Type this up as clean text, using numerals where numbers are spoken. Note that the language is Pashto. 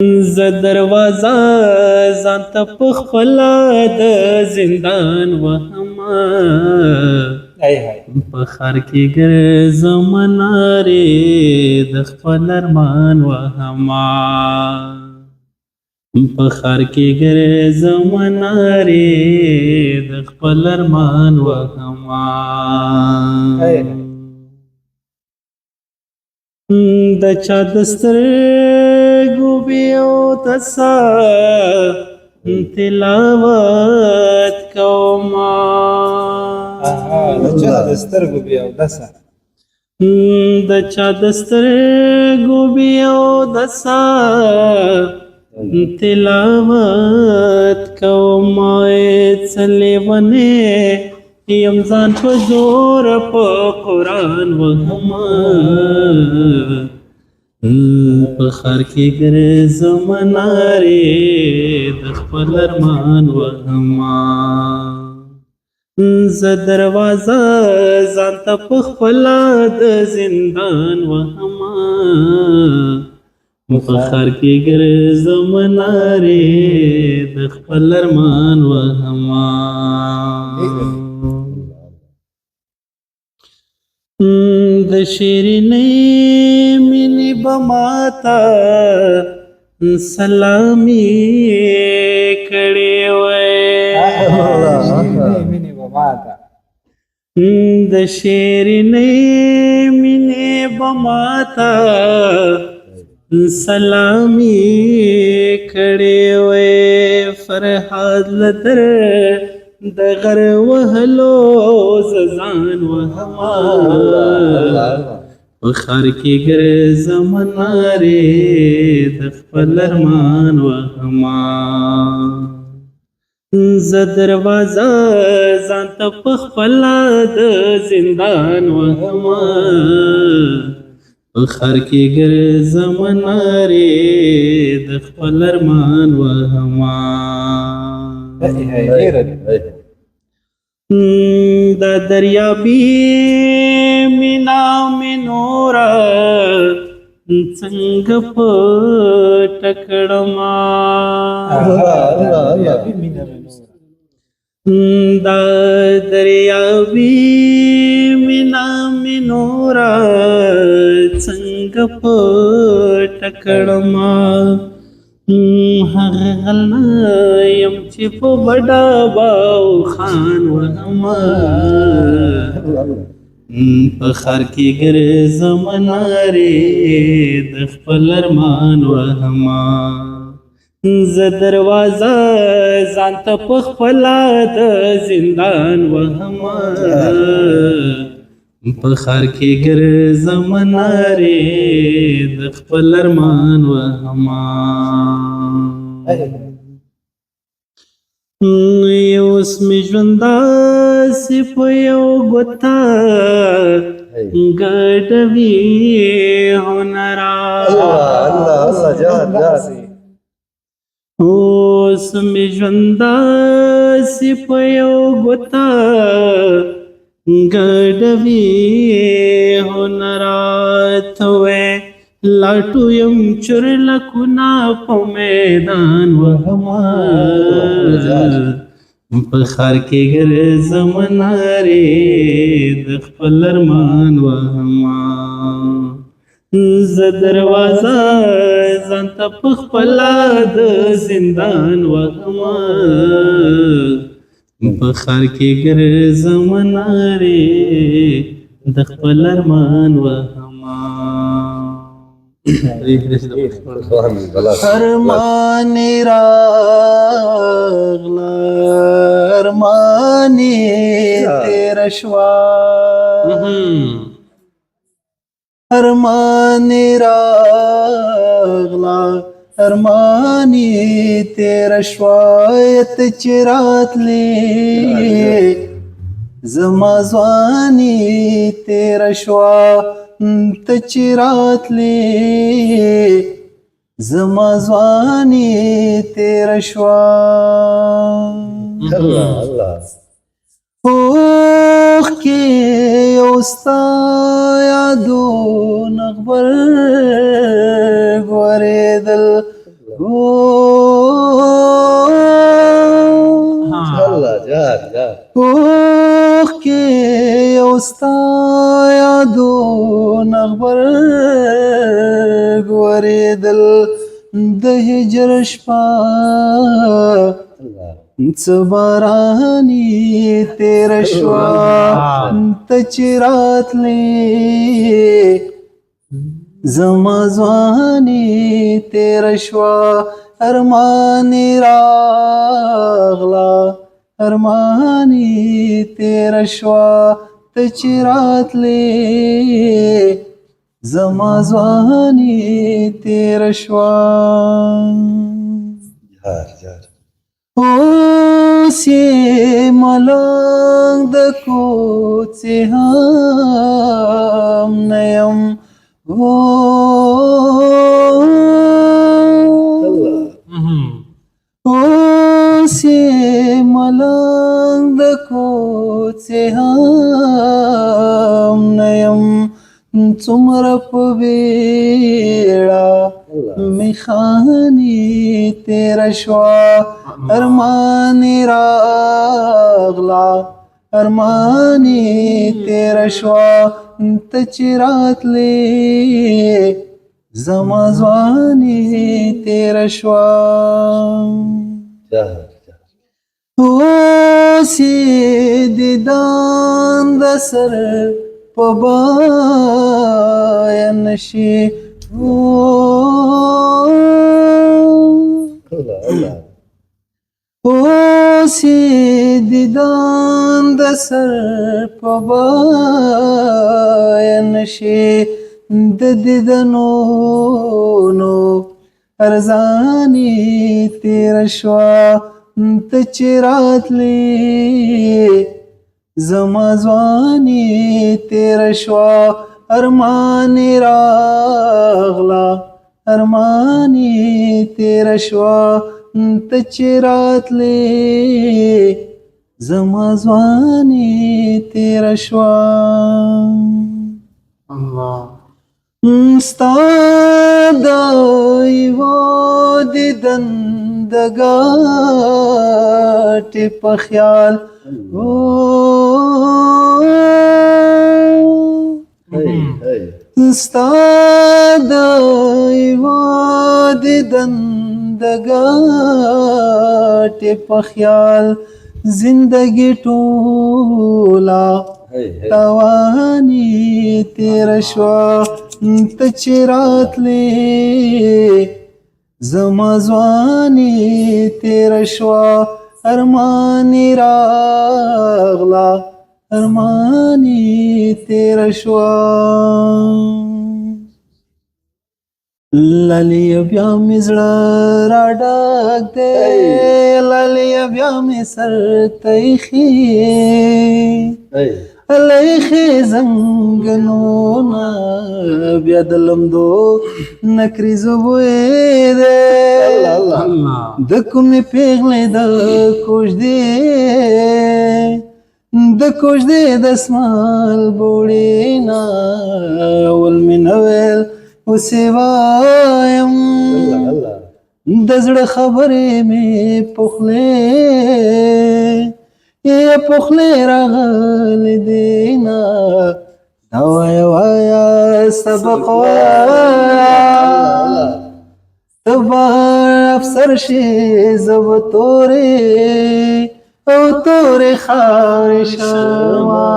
زه دروازه ځان ته په خپله د زندان وهمه په ښار کې ګرځم نارې د خپل ارمان وهمه په ښار کې ګرځم نارې د خپل ارمان وهمه د چا د سترګو بیو تسا تلاوت کوما د چا د سترګو بیو تسا د چا د سترګو بیو تسا تلاوت کوما څلیونه یم ځان په زور په قرآن وهمه په ښار کې ګرځم نارې د خپل ارمان وهمه زه دروازه ځان ته په خپله د زندان وهمه په ښار کې ګرځم نارې د خپل ارمان وهمه د شیرینۍ مینې به ماته سلامي کړې وای د شیرینۍ مینې به ماته سلامي کړې وای فرحاد لدر د غر وهلو ځان وهمه په ښار کې ګرځم نارې د خپل ارمان وهمه زه دروازه ځان ته په خپله د زندان وهمه په ښار کې ګرځم نارې د خپل ارمان وهمه دا دریابی مینا منورا څنګه پټ کړما دا دریابی مینا منورا څنګه پټ کړما هغه غلنا یم چې په بډا باو خان وهمه په ښار کې ګرځم نارې د خپل ارمان وهمه زه دروازه ځان ته په خپله د زندان وهمه په ښار کې ګرځم نارې د خپل ارمان وهمه اوس مې ژوند داسې په یو ګوته ګډوي هنرا اوس مې ژوند داسې په یو ګوته ګډوي هنرات وې لاټو یم چرلکونه په میدان وهمه په ښار کې ګرځم نارې د خپل ارمان وهمه زه دروازه ځان ته په خپله د زندان وهمه په ښار کې ګرځم نارې د خپل ارمان وهمه ارمانې راغله ارمانې تېره شوه ارمانې راغله ارمانې تېره شوه ته چې راتلې زما ځواني تېره شوه ته چې راتلې زما ځواني تېره شوه اوښکې یو ستا یادونه غبرګ ورېدل الله جار جار اوخ کې اوستا یادونه غبرګورېدل د هجر شپه څه باراني تېره شوه ته چې راتلې زما ځواني تېره شوه ارمانې راغله ارمانې تېره شوه ته چې راتلې زما ځواني تېره شوه جار جار اوس یې ملنګ د کوڅې هم نه یم اوس یې ملنګ د کوڅې هم نه یم څومره په بیړه مې خاني تېره شوه ارمانې راغله ارمانې تېره شوه ته چې راتلې زما ځواني تېره شوه جار جار اوس یې دیدن د سر په بیه نشي الله الله اوس یې دیدن د سر په بیه نشي د دیدنونو ارزاني تېره شوه ته چې راتلې زما ځواني تېره شوه ارمانې راغله ارمانې تېره شوه ته چې راتلې زما ځواني تېره شوه ستا د یوه دیدن د ګاټې په خیال ستا د یوه دیدن د ګاټې په خیال زندګي ټوله تواني تېره شوه ته چې راتلې زما ځواني تېره شوه ارمانې راغله ارمانې تېره شوه لالیه بیا مې زړه راډک دی لالیه بیا مې سر ته ایښي لایخې زنګنونه بیا د لمدو نکریزو بوی دی د کومې پیغلې د کوژدې د کوژدې د اسمال بوړې نه ول مې نه ویل اوسې وایم د زړه خبرې مې پخلې پخلې راغلې دینا دا وایه وایه سبق وایه ته به افسر شې زه به تورې او تورې خاورې شمه